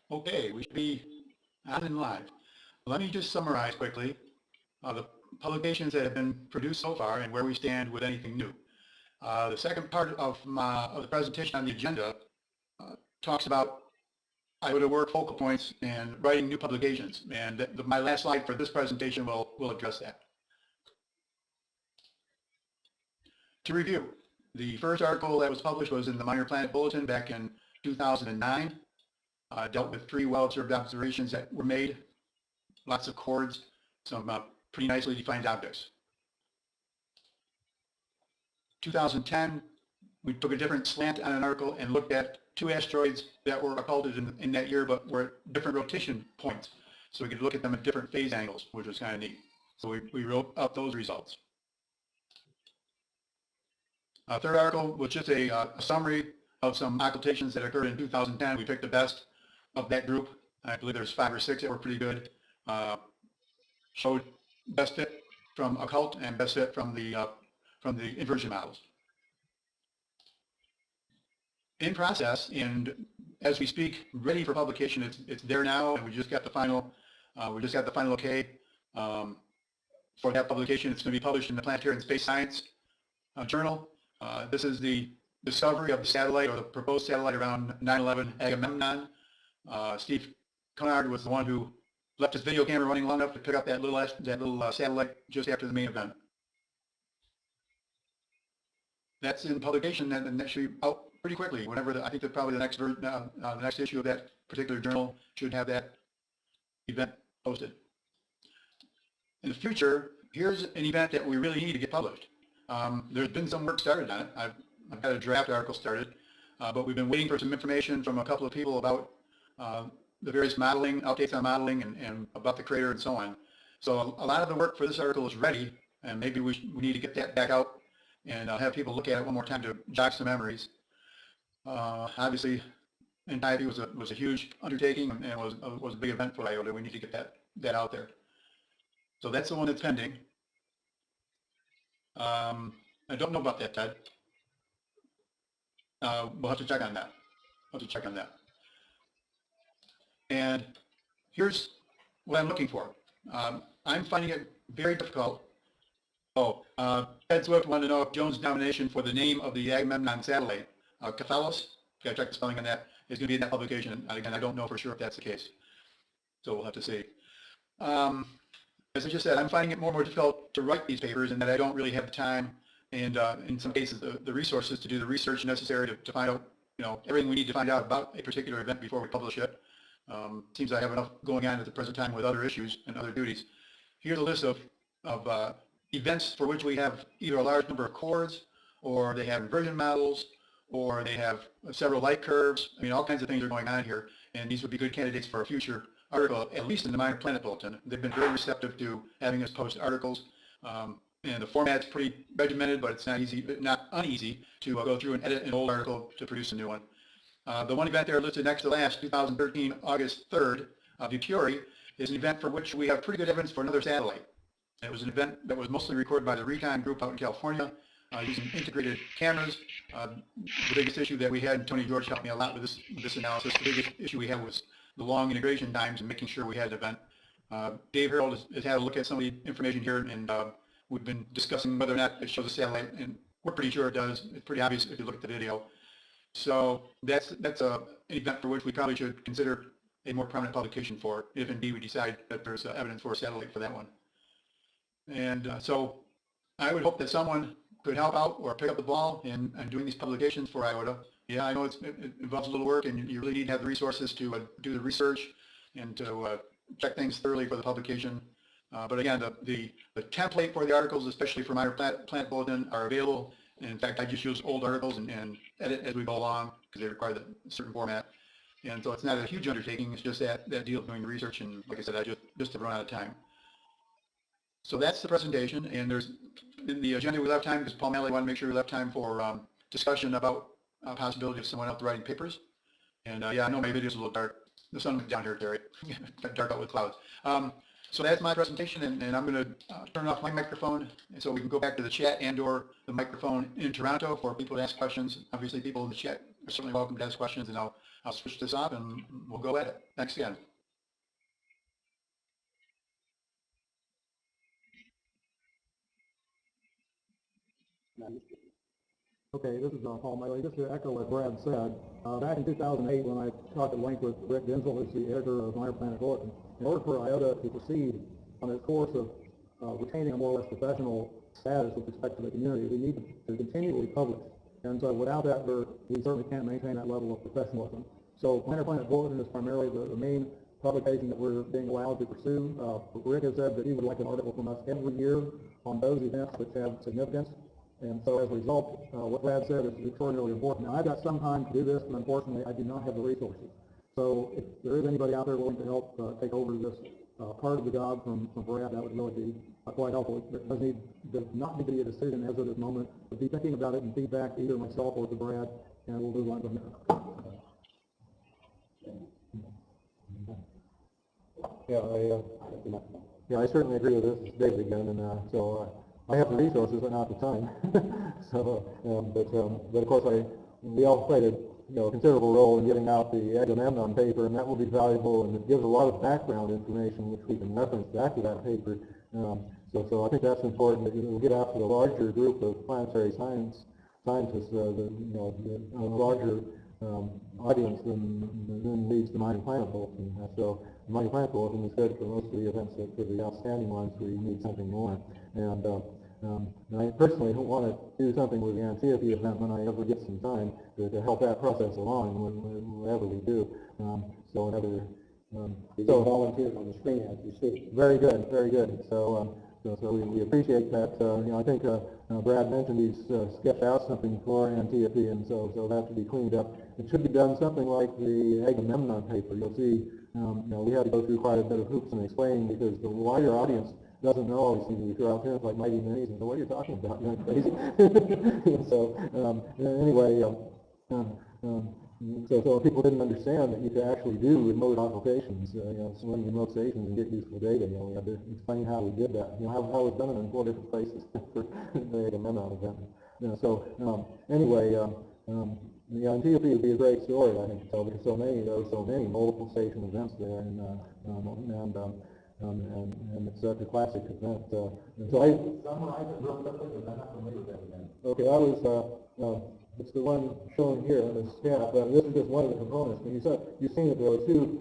Okay, we should be on and live. Let me just summarize quickly the publications that have been produced so far and where we stand with anything new. The second part of the presentation on the agenda talks about IOTA work focal points and writing new publications. And my last slide for this presentation will address that. To review, the first article that was published was in the Minor Planet Bulletin back in 2009. Dealt with 3 well-observed observations that were made, lots of chords, some pretty nicely defined objects. 2010, we took a different slant on an article and looked at 2 asteroids that were occulted in that year, but were at different rotation points. So we could look at them at different phase angles, which was kind of neat. So we wrote up those results. Third article was just a summary of some occultations that occurred in 2010. We picked the best of that group. I believe there's 5 or 6 that were pretty good. Showed best fit from occult and best fit from the inversion models. In process, and as we speak, ready for publication. It's there now, and we just got the final okay for that publication. It's going to be published in the Planetary and Space Science Journal. This is the discovery of the satellite, or the proposed satellite, around 9/11 Agamemnon. Steve Conard was the one who left his video camera running long enough to pick up that little satellite just after the main event. That's in publication, and that should be out pretty quickly. Whenever I think that probably the next issue of that particular journal should have that event posted. In the future, here's an event that we really need to get published. There's been some work started on it. I've got a draft article started, but we've been waiting for some information from a couple of people about the various modeling, updates on modeling, and about the crater and so on. So a lot of the work for this article is ready, and maybe we need to get that back out and have people look at it one more time to jog some memories. Obviously, Entity was a huge undertaking and was a big event for IOTA. We need to get that out there. So that's the one that's pending. I don't know about that, Ted. We'll have to check on that. And here's what I'm looking for. I'm finding it very difficult. Ted Swift wanted to know if Jones' nomination for the name of the Agamemnon satellite, Cathalos, got to check the spelling on that, is going to be in that publication. And again, I don't know for sure if that's the case. So we'll have to see. As I just said, I'm finding it more and more difficult to write these papers, and that I don't really have the time and in some cases the resources to do the research necessary to find out everything we need to find out about a particular event before we publish it. Seems I have enough going on at the present time with other issues and other duties. Here's a list of events for which we have either a large number of chords, or they have inversion models, or they have several light curves. I mean, all kinds of things are going on here, and these would be good candidates for a future article, at least in the Minor Planet Bulletin. They've been very receptive to having us post articles, and the format's pretty regimented, but it's not uneasy to go through and edit an old article to produce a new one. The one event there listed next to last, 2013, August 3rd, Vicuri, is an event for which we have pretty good evidence for another satellite. It was an event that was mostly recorded by the Recon group out in California using integrated cameras. The biggest issue that we had, and Tony George helped me a lot with this analysis, the biggest issue we had was the long integration times and making sure we had an event. Dave Harold has had a look at some of the information here, and we've been discussing whether or not it shows a satellite, and we're pretty sure it does. It's pretty obvious if you look at the video. So that's an event for which we probably should consider a more prominent publication for, if indeed we decide that there's evidence for a satellite for that one. And so I would hope that someone could help out or pick up the ball in doing these publications for IOTA. Yeah, I know it involves a little work, and you really need to have the resources to do the research and to check things thoroughly for the publication. But again, the template for the articles, especially for Minor Planet Bulletin, are available. And in fact, I just use old articles and edit as we go along because they require a certain format. And so it's not a huge undertaking. It's just that deal of doing the research. And like I said, I just have run out of time. So that's the presentation. And there's in the agenda we left time because Paul Malley wanted to make sure we left time for discussion about possibility of someone else writing papers. And yeah, I know my video's a little dark. The sun went down here, Terry. Dark out with clouds. So that's my presentation, and I'm going to turn off my microphone so we can go back to the chat and/or the microphone in Toronto for people to ask questions. Obviously, people in the chat are certainly welcome to ask questions, and I'll I'll switch this off and we'll go at it. Thanks again. Okay, this is Paul Miley. Just to echo what Brad said, back in 2008 when I talked at length with Rick Denzel, who's the editor of Minor Planet Bulletin, in order for IOTA to proceed on its course of retaining a more or less professional status with respect to the community, we need to continually publish. And so without that, we certainly can't maintain that level of professionalism. So Minor Planet Bulletin is primarily the main publication that we're being allowed to pursue. Rick has said that he would like an article from us every year on those events which have significance. And so as a result, what Brad said is extraordinarily important. Now, I've got some time to do this, but unfortunately, I do not have the resources. So if there is anybody out there willing to help take over this part of the job from Brad, that would really be quite helpful. It does not need to be a decision as of this moment, but be thinking about it and feedback to either myself or to Brad, and we'll move on from there. Yeah, I certainly agree with this, David again, and so I have the resources but not the time. So, but of course we all played a considerable role in getting out the Agamemnon paper, and that will be valuable, and it gives a lot of background information which we can reference back to that paper. So I think that's important that we'll get out to the larger group of planetary scientists, a larger audience than leads the Minor Planet Bulletin. So the Minor Planet Bulletin is good for most of the events, but for the outstanding ones where you need something more. And I personally don't want to do something with the Antiope event when I ever get some time to help that process along wherever we do. So another volunteers on the screen as you speak. Very good, very good. So we appreciate that. I think Brad mentioned he's sketched out something for Antiope, and so that should be cleaned up. It should be done something like the Agamemnon paper. You'll see, we had to go through quite a bit of hoops and explaining because the wider audience doesn't know all these things. We throw out terms like mighty minis and so what are you talking about? You're crazy. So anyway, so people didn't understand that you could actually do remote occultations, swim remote stations and get useful data. We had to explain how we did that. How it was done in 4 different places for the Agamemnon event. Anyway, the Antiope would be a great story, I think, to tell because there were so many multiple station events there, and it's such a classic event. And so Summarize it real quickly because I'm not familiar with that again. Okay, it's the one shown here on the staff. This is just one of the components. And you've seen that there are two.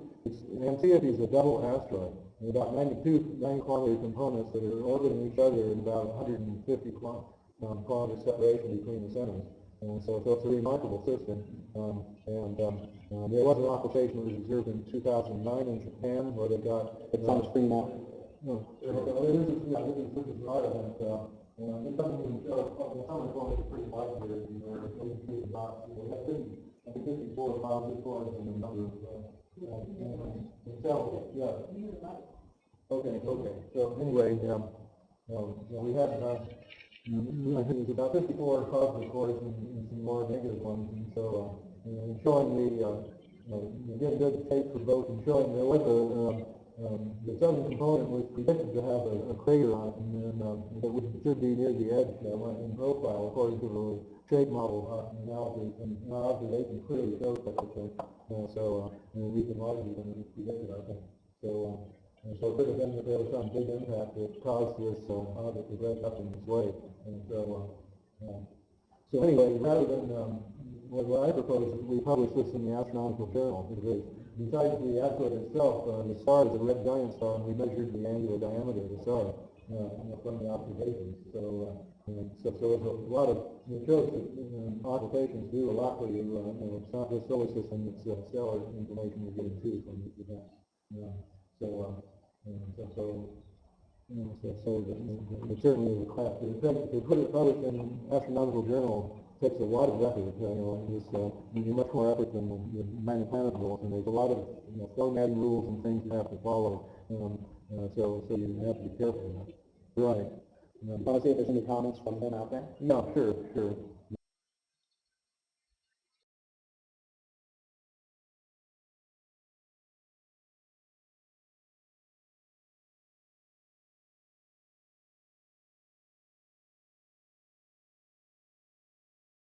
Antiope is a double asteroid. There are about 9-kilometer components that are orbiting each other in about 150 kilometer separation between the centers. And so it's a remarkable system. There was an occultation that was observed in 2009 in Japan where they got... It's on the screen now. No. This is part of it. It doesn't even show, some of the photos are pretty light here, the box. We have 54 positive cores and a number of, Okay. So anyway, we had, I think it was about 54 positive cores and some more negative ones, and so, showing getting good tape for both and showing there was the southern component was predicted to have a crater on it, and that should be near the edge in profile, according to the shape model analysis, and our observation clearly shows such a thing. We can largely than predicted, I think. So it could have been that there was some big impact that caused this object to break up in this way. And so anyway, rather than what I propose is we publish this in the Astronomical Journal, because besides the asteroid itself, the star is a red giant star, and we measured the angular diameter of the star from the observations. So there's a lot of, it shows that occultations do a lot for you. It's not just solar system, it's stellar information you're getting too from these events. It certainly is a class. To put it published in Astronomical Journal takes a lot of effort. It's much more effort than the Minor Planet Bulletin. There's a lot of formatting rules and things you have to follow. So you have to be careful. Right. Want to see if there's any comments from them out there? No, sure.